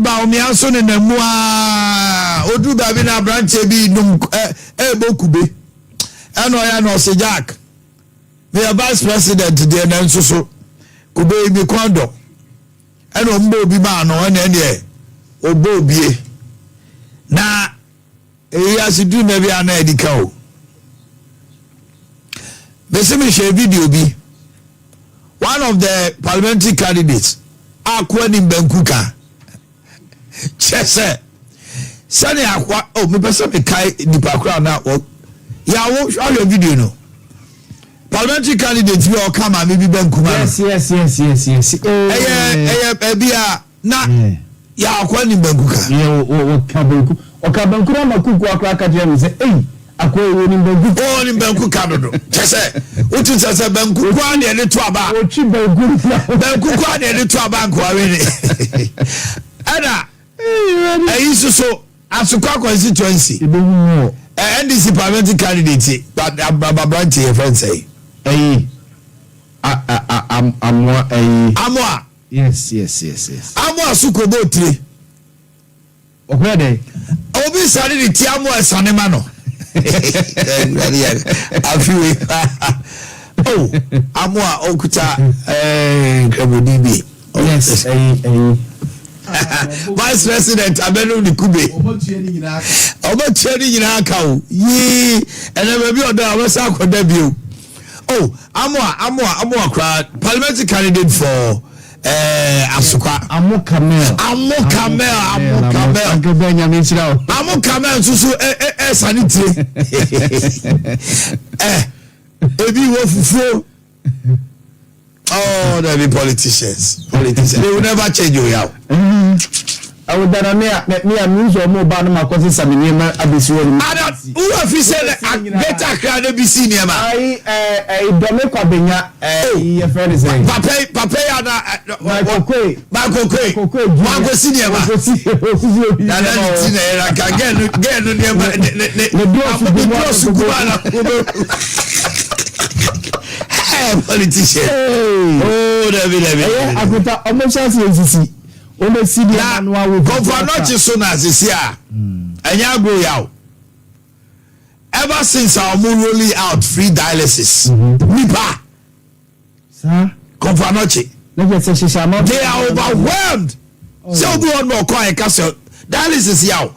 Bawumia so ne namua odu baby na branch bi num bokube eno ya no se Jack the vice president de na nso so kube bi kondo eno mbo bi ma no ene ne obo bie na eya sidu na bi ana edika o besemi share video bi one of the parliamentary candidates akwa ni Bankuka chese sani akwa me pese me kai ni pakura na o ya wo show your video no parliamentary candidate we o kama me bi Bankuma yes bia na ya akwa ni Bankuka o ka Bankura makuku akwa akaje me say akwa ewo ni Bankuka ni Bankuka dodo chese utu chese Bankuka na ele to aba o chi Bankuka na ele to aba nko awere ana so asukwa constituency NDC parliamentary candidate branch your friend say amwa yes amwa sukobo tire okwede obi sare ni ti amwa sanema no afiwe amwa okuta krebodibi yes Vice President Abenu Nikube. Omotieni nyina aka o. Yi ene be bi odo awesa akoda bio. Oh, amwa kra parliamentary candidate for Asukwa. Amo Kamel. Agabenya me nsira o. Amo Kamel susu sanitire. Ebi wo fufuo. Oh, they be politicians. They will never change you out. I would done me news or more bad my cousin Saminema Abisiwo. Who official better crowd be seen here, man. I don't make a benya. Your friend is saying, Papa, Marco Senior. Politician. Oh, David. I got almost as easy. Almost see the annual with not soon as this year. And ya go out. Ever since our moon rolling out free dialysis, Nipa, sir, Confanochi, they are overwhelmed. So do not call a castle. Dialysis yaw.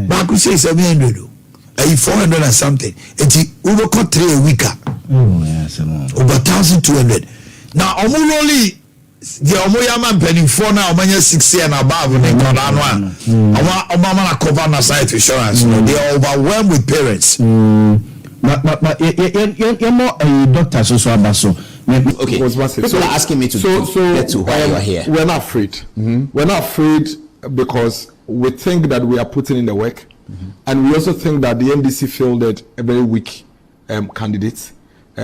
Baku says 700. 400 and something. It's over 3 a week. Over 1,200. Now, only the Omoyaman penny for now, 60 and above, and they got on Obama cover na site insurance. They are overwhelmed with parents. But you're more a doctor, so okay. People are asking me to get to why you are here. We're not afraid. We're not afraid because we think that we are putting in the work, and we also think that the NDC fielded a very weak candidate.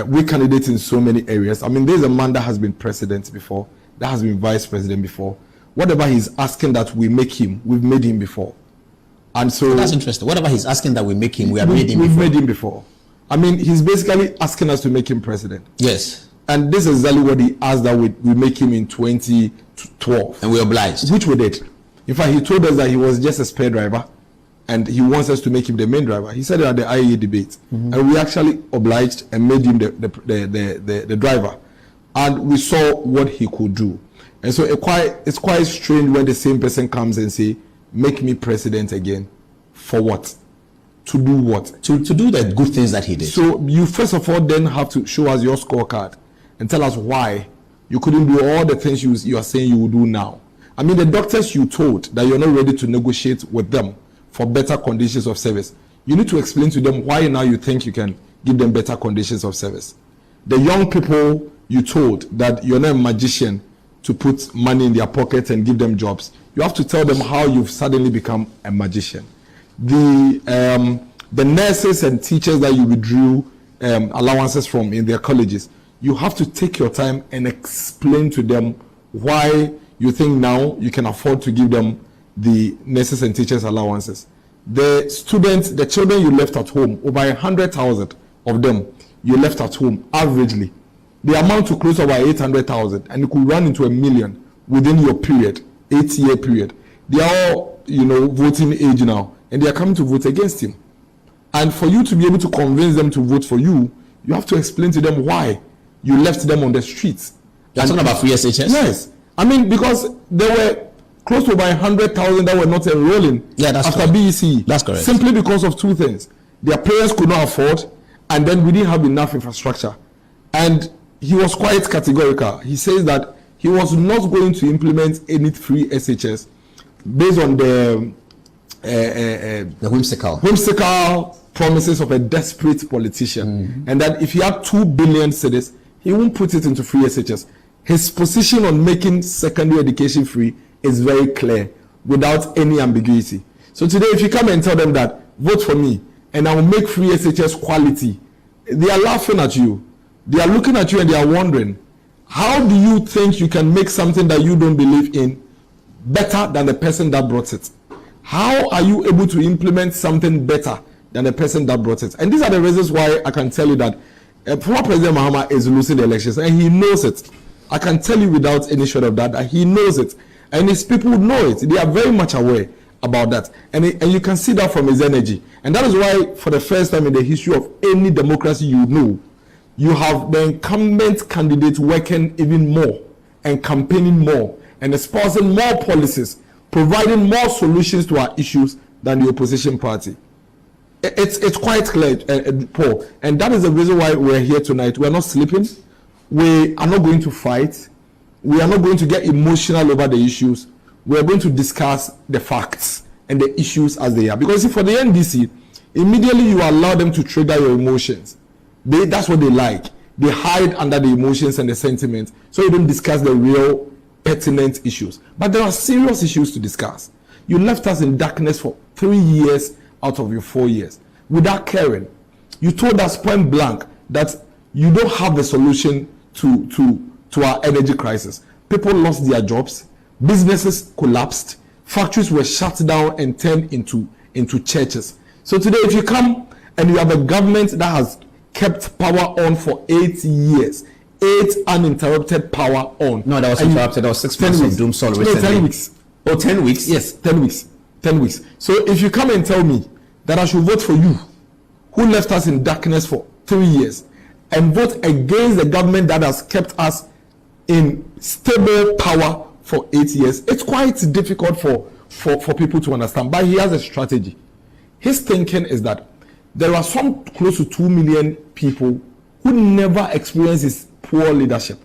Weak candidate in so many areas. I mean, there's a man that has been president before, that has been vice president before. Whatever he's asking that we make him, we've made him before. And so that's interesting. Whatever he's asking that we make him, we've made him before. I mean, he's basically asking us to make him president. Yes. And this is exactly what he asked that we make him in 2012. And we obliged. Which we did. In fact, he told us that he was just a spare driver and he wants us to make him the main driver. He said it at the IEA debate. And we actually obliged and made him the driver. And we saw what he could do. And so it's quite strange when the same person comes and say, make me president again. For what? To do what? To do the good things that he did. So you first of all then have to show us your scorecard and tell us why you couldn't do all the things you are saying you will do now. I mean, the doctors you told that you're not ready to negotiate with them for better conditions of service. You need to explain to them why now you think you can give them better conditions of service. The young people you told that you're not a magician to put money in their pockets and give them jobs. You have to tell them how you've suddenly become a magician. The nurses and teachers that you withdrew allowances from in their colleges, you have to take your time and explain to them why you think now you can afford to give them the nurses and teachers allowances. The students, the children you left at home, over 100,000 of them you left at home averagely. They amount to close over 800,000 and you could run into 1 million within your period, 8-year period. They are all, voting age now, and they are coming to vote against him. And for you to be able to convince them to vote for you, you have to explain to them why you left them on the streets. You're talking about free SHS? Yes. I mean, because there were close to about 100,000 that were not enrolling after correct. BEC. That's correct. Simply because of two things. Their parents could not afford, and then we didn't have enough infrastructure. And he was quite categorical. He says that he was not going to implement any free SHS based on the whimsical promises of a desperate politician, and that if he had 2 billion cedis, he won't put it into free SHS. His position on making secondary education free is very clear, without any ambiguity. So today, if you come and tell them that, vote for me, and I will make free SHS quality, they are laughing at you. They are looking at you and they are wondering, how do you think you can make something that you don't believe in better than the person that brought it? How are you able to implement something better than the person that brought it? And these are the reasons why I can tell you that former President Mahama is losing the elections, and he knows it. I can tell you without any shot of that he knows it, and his people know it. They are very much aware about that, and you can see that from his energy. And that is why, for the first time in the history of any democracy, you have the incumbent candidate working even more and campaigning more and espousing more policies, providing more solutions to our issues than the opposition party. It's quite clear, Paul, and that is the reason why we're here tonight. We're not sleeping. We are not going to fight. We are not going to get emotional over the issues. We are going to discuss the facts and the issues as they are. Because for the NDC, immediately you allow them to trigger your emotions. That's what they like. They hide under the emotions and the sentiments, so you don't discuss the real pertinent issues. But there are serious issues to discuss. You left us in darkness for 3 years out of your 4 years without caring. You told us point blank that you don't have the solution to our energy crisis. People lost their jobs, businesses collapsed, factories were shut down and turned into churches. So today, if you come and you have a government that has kept power on for 8 years, 8 uninterrupted power on. No, that was interrupted. That was 6 months of doom sol recently. 10 weeks. Oh, 10 weeks? Yes, 10 weeks. 10 weeks. So if you come and tell me that I should vote for you, who left us in darkness for 3 years, and vote against the government that has kept us in stable power for 8 years, it's quite difficult for people to understand. But he has a strategy. His thinking is that there are some close to 2 million people who never experienced his poor leadership.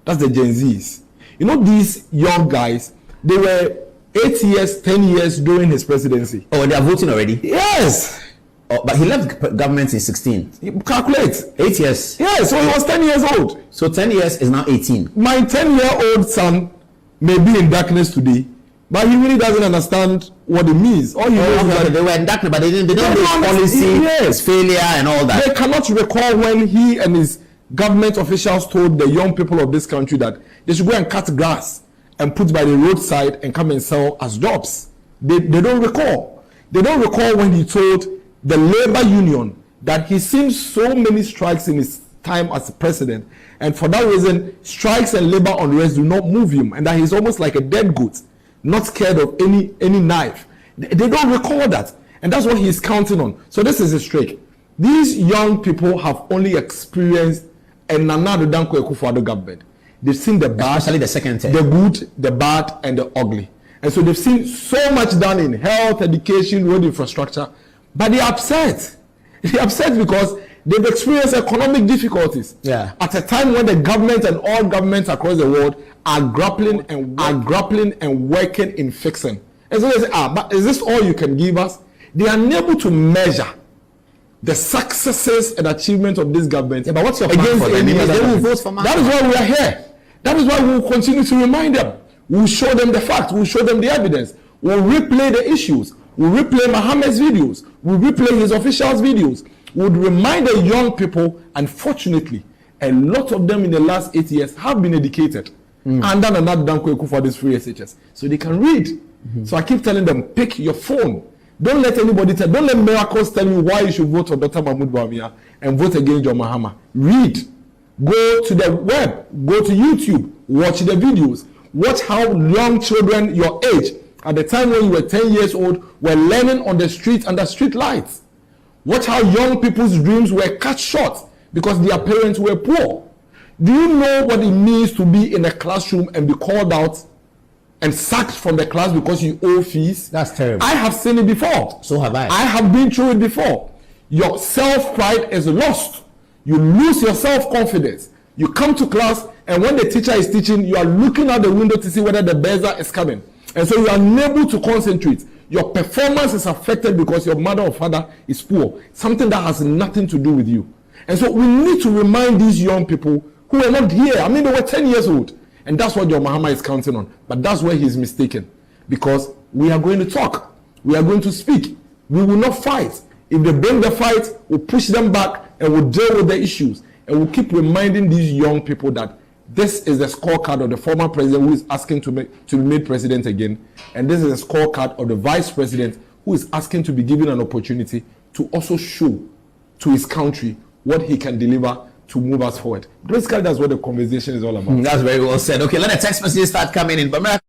That's the Gen Zs. These young guys, they were 8 years, 10 years during his presidency. Oh, they are voting already? Yes. Oh, but he left government in 16. Calculate. 8 years. Yeah, so he was 10 years old. So 10 years is now 18. My 10-year-old son may be in darkness today, but he really doesn't understand what it means. All he knows is that they were in darkness, but they don't know policy, yes, failure, and all that. They cannot recall when he and his government officials told the young people of this country that they should go and cut grass and put by the roadside and come and sell as jobs. They don't recall. They don't recall when he told the labor union that he's seen so many strikes in his time as president, and for that reason strikes and labor unrest do not move him, and that he's almost like a dead goat, not scared of any knife. They don't recall that, and that's what he's counting on. So this is a trick. These young people have only experienced a Nana Addo Dankwa Akufo-Addo government. They've seen the bad, especially the second term, the good, the bad, and the ugly. And so they've seen so much done in health, education, road infrastructure, but they're upset. They're upset because they've experienced economic difficulties. Yeah. At a time when the government and all governments across the world are grappling and working in fixing. And so they say, but is this all you can give us? They are unable to measure the successes and achievements of this government. Yeah, but what's your plan for them? They will vote for That is why we are here. That is why we will continue to remind them. We will show them the facts. We will show them the evidence. We will replay the issues. We will replay Mohammed's videos. We will replay his officials' videos. We would remind the young people, and fortunately, a lot of them in the last 8 years have been educated. And then another Dankwa for this free SHS. So they can read. So I keep telling them, pick your phone. Don't let anybody don't let miracles tell you why you should vote for Dr. Mahmoud Bawumia and vote against John Mahama. Read. Go to the web. Go to YouTube. Watch the videos. Watch how young children your age at the time when you were 10 years old were learning on the street under street lights. Watch how young people's dreams were cut short because their parents were poor. Do you know what it means to be in a classroom and be called out and sacked from the class because you owe fees? That's terrible. I have seen it before. So have I. I have been through it before. Your self-pride is lost. You lose your self-confidence. You come to class, and when the teacher is teaching, you are looking out the window to see whether the buzzer is coming. And so you are unable to concentrate. Your performance is affected because your mother or father is poor. Something that has nothing to do with you. And so we need to remind these young people who are not here. I mean, they were 10 years old. And that's what John Mahama is counting on. But that's where he's mistaken. Because we are going to talk. We are going to speak. We will not fight. If they bring the fight, we'll push them back and we'll deal with the issues. And we'll keep reminding these young people that this is the scorecard of the former president who is asking to be made president again. And this is the scorecard of the vice president who is asking to be given an opportunity to also show to his country what he can deliver to move us forward. Basically, that's what the conversation is all about. That's very well said. Okay, let the text messages start coming in. But